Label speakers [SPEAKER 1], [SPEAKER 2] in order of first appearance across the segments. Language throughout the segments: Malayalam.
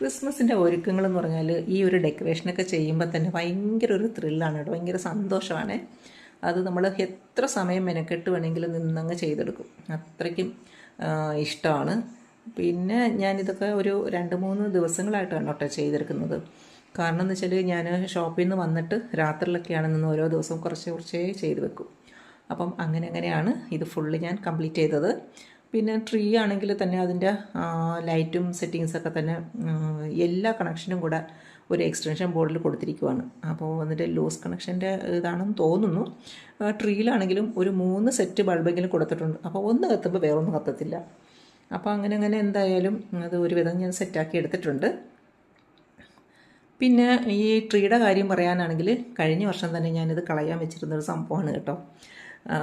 [SPEAKER 1] ക്രിസ്മസിൻ്റെ ഒരുക്കങ്ങളെന്ന് പറഞ്ഞാൽ ഈ ഒരു ഡെക്കറേഷനൊക്കെ ചെയ്യുമ്പോൾ തന്നെ ഭയങ്കര ഒരു ത്രില്ലാണ് കേട്ടോ, ഭയങ്കര സന്തോഷമാണ്. അത് നമ്മൾ എത്ര സമയം മെനക്കെട്ട് വേണമെങ്കിലും നിന്നങ്ങ് ചെയ്തെടുക്കും, അത്രയ്ക്കും ഇഷ്ടമാണ്. പിന്നെ ഞാനിതൊക്കെ ഒരു 2-3 ദിവസങ്ങളായിട്ടാണ് കേട്ടോ ചെയ്തെടുക്കുന്നത്. കാരണം എന്ന് വെച്ചാൽ ഞാൻ ഷോപ്പിൽ നിന്ന് വന്നിട്ട് രാത്രിയിലൊക്കെയാണ് നിന്ന് ഓരോ ദിവസവും കുറച്ചേ ചെയ്ത് വെക്കും. അപ്പം അങ്ങനെയാണ് ഇത് ഫുള്ള് ഞാൻ കംപ്ലീറ്റ് ചെയ്തത്. പിന്നെ ട്രീ ആണെങ്കിൽ തന്നെ അതിൻ്റെ ലൈറ്റും സെറ്റിങ്സൊക്കെ തന്നെ എല്ലാ കണക്ഷനും കൂടെ ഒരു എക്സ്റ്റൻഷൻ ബോർഡിൽ കൊടുത്തിരിക്കുവാണ്. അപ്പോൾ എന്നിട്ട് ലൂസ് കണക്ഷൻ്റെ ഇതാണെന്ന് തോന്നുന്നു. ട്രീയിലാണെങ്കിലും ഒരു 3 സെറ്റ് ബൾബെങ്കിലും കൊടുത്തിട്ടുണ്ട്. അപ്പോൾ ഒന്ന് കത്തുമ്പോൾ വേറൊന്നും കത്തത്തില്ല. അപ്പോൾ അങ്ങനെ എന്തായാലും അത് ഒരുവിധം ഞാൻ സെറ്റാക്കി എടുത്തിട്ടുണ്ട്. പിന്നെ ഈ ട്രീയുടെ കാര്യം പറയാനാണെങ്കിൽ കഴിഞ്ഞ വർഷം തന്നെ ഞാനിത് കളയാൻ വെച്ചിരുന്നൊരു സംഭവമാണ് കേട്ടോ.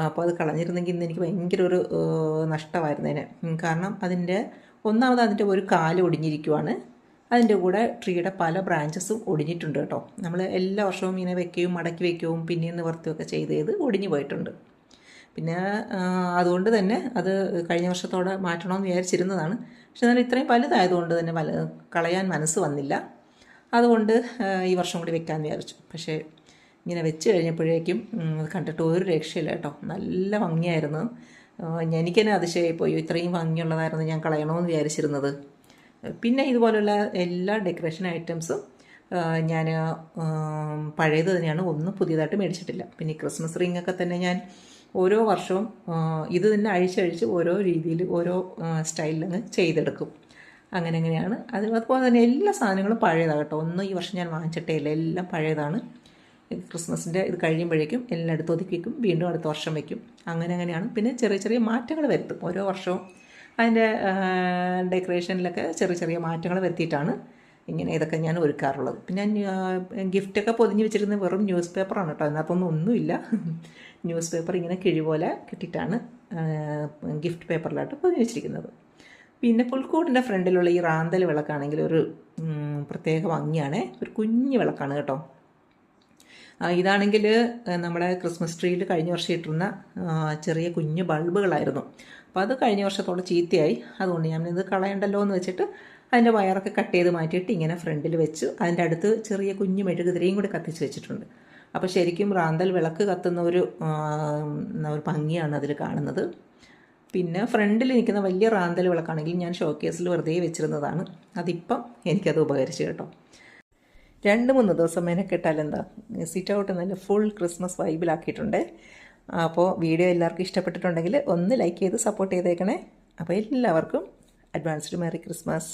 [SPEAKER 1] അപ്പോൾ അത് കളഞ്ഞിരുന്നെങ്കിൽ ഇന്ന് എനിക്ക് ഭയങ്കര ഒരു നഷ്ടമായിരുന്നേനെ. കാരണം അതിൻ്റെ ഒരു കാല് ഒടിഞ്ഞിരിക്കുവാണ്. അതിൻ്റെ കൂടെ ട്രീയുടെ പല ബ്രാഞ്ചസും ഒടിഞ്ഞിട്ടുണ്ട് കേട്ടോ. നമ്മൾ എല്ലാ വർഷവും ഇങ്ങനെ വെക്കുകയും മടക്കി വെക്കുകയും പിന്നെയും നിവർത്തുകയൊക്കെ ചെയ്ത് ഒടിഞ്ഞു പോയിട്ടുണ്ട്. പിന്നെ അതുകൊണ്ട് തന്നെ അത് കഴിഞ്ഞ വർഷത്തോടെ മാറ്റണമെന്ന് വിചാരിച്ചിരുന്നതാണ്. പക്ഷെ എന്നാൽ ഇത്രയും വലുതായതുകൊണ്ട് തന്നെ കളയാൻ മനസ്സ് വന്നില്ല. അതുകൊണ്ട് ഈ വർഷം കൂടി വെക്കാമെന്ന് വിചാരിച്ചു. പക്ഷേ ഇങ്ങനെ വെച്ച് കഴിഞ്ഞപ്പോഴേക്കും കണ്ടിട്ട് ഒരു രക്ഷയില്ല കേട്ടോ, നല്ല ഭംഗിയായിരുന്നു. എനിക്ക് തന്നെ അതിശയമായിപ്പോയി, ഇത്രയും ഭംഗിയുള്ളതായിരുന്നു ഞാൻ കളയണമെന്ന് വിചാരിച്ചിരുന്നത്. പിന്നെ ഇതുപോലുള്ള എല്ലാ ഡെക്കറേഷൻ ഐറ്റംസും ഞാൻ പഴയത് തന്നെയാണ്, ഒന്നും പുതിയതായിട്ട് മേടിച്ചിട്ടില്ല. പിന്നെ ഈ ക്രിസ്മസ് റിങ്ങൊക്കെ തന്നെ ഞാൻ ഓരോ വർഷവും ഇത് തന്നെ അഴിച്ചഴിച്ച് ഓരോ രീതിയിൽ ഓരോ സ്റ്റൈലിലങ്ങ് ചെയ്തെടുക്കും. അങ്ങനെയാണ്. അതുപോലെ തന്നെ എല്ലാ സാധനങ്ങളും പഴയതാണ് കേട്ടോ, ഒന്നും ഈ വർഷം ഞാൻ വാങ്ങിച്ചിട്ടേ ഇല്ല, എല്ലാം പഴയതാണ്. ക്രിസ്മസിൻ്റെ ഇത് കഴിയുമ്പോഴേക്കും എല്ലാം എടുത്ത് ഒതുക്കി വയ്ക്കും, വീണ്ടും അടുത്ത വർഷം വയ്ക്കും. അങ്ങനെയാണ്. പിന്നെ ചെറിയ മാറ്റങ്ങൾ വരുത്തും ഓരോ വർഷവും. അതിൻ്റെ ഡെക്കറേഷനിലൊക്കെ ചെറിയ മാറ്റങ്ങൾ വരുത്തിയിട്ടാണ് ഇങ്ങനെ ഇതൊക്കെ ഞാൻ ഒരുക്കാറുള്ളത്. പിന്നെ ഗിഫ്റ്റൊക്കെ പൊതിഞ്ഞ് വെച്ചിരുന്ന വെറും ന്യൂസ് പേപ്പറാണ് കേട്ടോ, അതിനകത്തൊന്നും ഒന്നുമില്ല. ന്യൂസ് പേപ്പർ ഇങ്ങനെ കിഴി പോലെ കിട്ടിയിട്ടാണ് ഗിഫ്റ്റ് പേപ്പറിലായിട്ട് പൊതിഞ്ഞ് വെച്ചിരിക്കുന്നത്. പിന്നെ പുൽക്കൂടിൻ്റെ ഫ്രണ്ടിലുള്ള ഈ റാന്തൽ വിളക്കാണെങ്കിൽ ഒരു പ്രത്യേക ഭംഗിയാണ്, ഒരു കുഞ്ഞു വിളക്കാണ് കേട്ടോ. ഇതാണെങ്കിൽ നമ്മുടെ ക്രിസ്മസ് ട്രീയിൽ കഴിഞ്ഞ വർഷം ഇട്ടിരുന്ന ചെറിയ കുഞ്ഞു ബൾബുകളായിരുന്നു. അപ്പോൾ അത് കഴിഞ്ഞ വർഷത്തോടെ ചീത്തയായി. അതുകൊണ്ട് ഞാനിത് കളയണ്ടല്ലോ എന്ന് വെച്ചിട്ട് അതിൻ്റെ വയറൊക്കെ കട്ട് ചെയ്ത് മാറ്റിയിട്ട് ഇങ്ങനെ ഫ്രണ്ടിൽ വെച്ചു. അതിൻ്റെ അടുത്ത് ചെറിയ കുഞ്ഞു മെഴുകുതിരിയും കൂടി കത്തിച്ച് വെച്ചിട്ടുണ്ട്. അപ്പോൾ ശരിക്കും റാന്തൽ വിളക്ക് കത്തുന്ന ഒരു ഭംഗിയാണ് അതിൽ കാണുന്നത്. പിന്നെ ഫ്രണ്ടിൽ നിൽക്കുന്ന വലിയ റാന്തൽ വിളക്കാണെങ്കിൽ ഞാൻ ഷോക്കേസിൽ വെറുതെ വെച്ചിരുന്നതാണ്. അതിപ്പം എനിക്കത് ഉപകരിച്ചു കേട്ടോ. 2-3 ദിവസം മെനക്കെട്ടാൽ എന്താ, സിറ്റ് ഔട്ട് നല്ല ഫുൾ ക്രിസ്മസ് വൈബിലാക്കിയിട്ടുണ്ട്. അപ്പോൾ വീഡിയോ എല്ലാവർക്കും ഇഷ്ടപ്പെട്ടിട്ടുണ്ടെങ്കിൽ ഒന്ന് ലൈക്ക് ചെയ്ത് സപ്പോർട്ട് ചെയ്തേക്കണേ. അപ്പോൾ എല്ലാവർക്കും അഡ്വാൻസ്ഡ് മെറി ക്രിസ്മസ്.